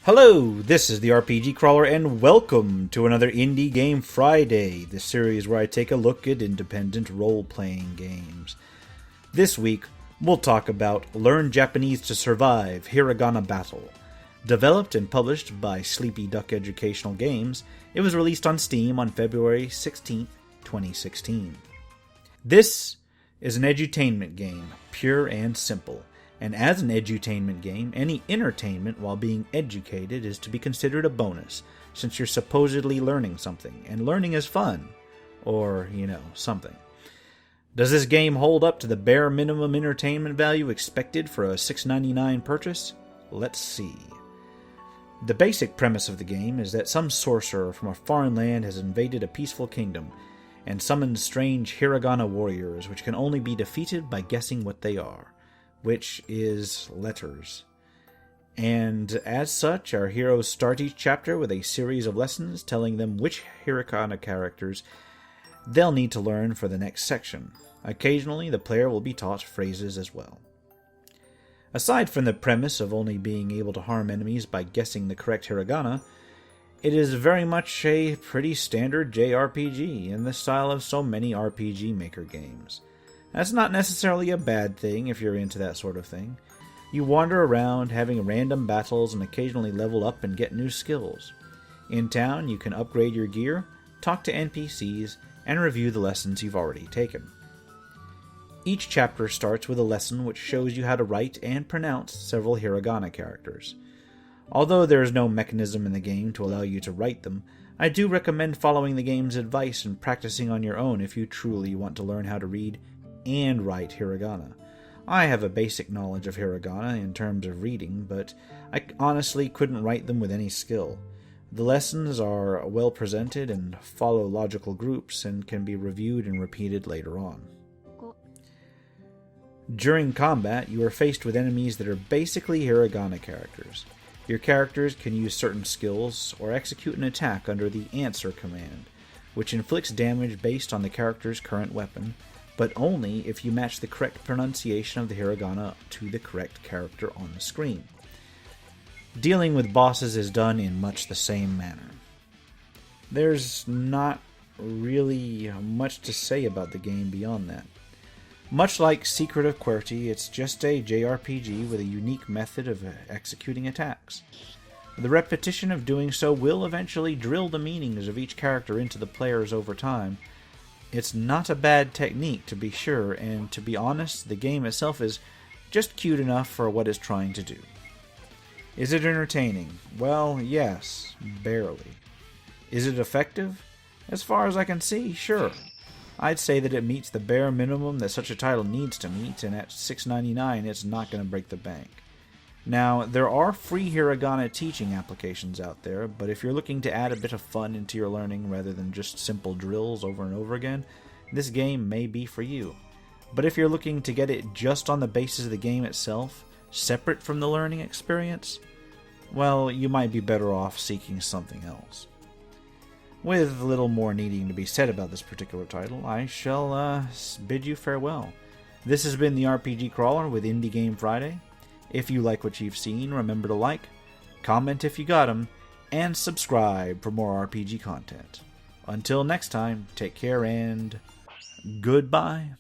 Hello, this is the RPG Crawler, and welcome to another Indie Game Friday, the series where I take a look at independent role-playing games. This week, we'll talk about Learn Japanese to Survive Hiragana Battle. Developed and published by Sleepy Duck Educational Games, it was released on Steam on February 16, 2016. This is an edutainment game, pure and simple. And as an edutainment game, any entertainment while being educated is to be considered a bonus, since you're supposedly learning something, and learning is fun. Or, something. Does this game hold up to the bare minimum entertainment value expected for a $6.99 purchase? Let's see. The basic premise of the game is that some sorcerer from a foreign land has invaded a peaceful kingdom, and summoned strange Hiragana warriors which can only be defeated by guessing what they are. Which is letters. And as such, our heroes start each chapter with a series of lessons telling them which Hiragana characters they'll need to learn for the next section. Occasionally, the player will be taught phrases as well. Aside from the premise of only being able to harm enemies by guessing the correct Hiragana, it is very much a pretty standard JRPG in the style of so many RPG Maker games. That's not necessarily a bad thing if you're into that sort of thing. You wander around, having random battles and occasionally level up and get new skills. In town, you can upgrade your gear, talk to NPCs, and review the lessons you've already taken. Each chapter starts with a lesson which shows you how to write and pronounce several Hiragana characters. Although there is no mechanism in the game to allow you to write them, I do recommend following the game's advice and practicing on your own if you truly want to learn how to read and write Hiragana. I have a basic knowledge of Hiragana in terms of reading, but I honestly couldn't write them with any skill. The lessons are well presented and follow logical groups and can be reviewed and repeated later on. During combat, you are faced with enemies that are basically Hiragana characters. Your characters can use certain skills or execute an attack under the answer command, which inflicts damage based on the character's current weapon, but only if you match the correct pronunciation of the Hiragana to the correct character on the screen. Dealing with bosses is done in much the same manner. There's not really much to say about the game beyond that. Much like Secret of QWERTY, it's just a JRPG with a unique method of executing attacks. The repetition of doing so will eventually drill the meanings of each character into the players over time. It's not a bad technique, to be sure, and to be honest, the game itself is just cute enough for what it's trying to do. Is it entertaining? Well, yes, barely. Is it effective? As far as I can see, sure. I'd say that it meets the bare minimum that such a title needs to meet, and at $6.99 it's not going to break the bank. Now, there are free Hiragana teaching applications out there, but if you're looking to add a bit of fun into your learning rather than just simple drills over and over again, this game may be for you. But if you're looking to get it just on the basis of the game itself, separate from the learning experience, well, you might be better off seeking something else. With little more needing to be said about this particular title, I shall bid you farewell. This has been the RPG Crawler with Indie Game Friday. If you like what you've seen, remember to like, comment if you got 'em, and subscribe for more RPG content. Until next time, take care and goodbye.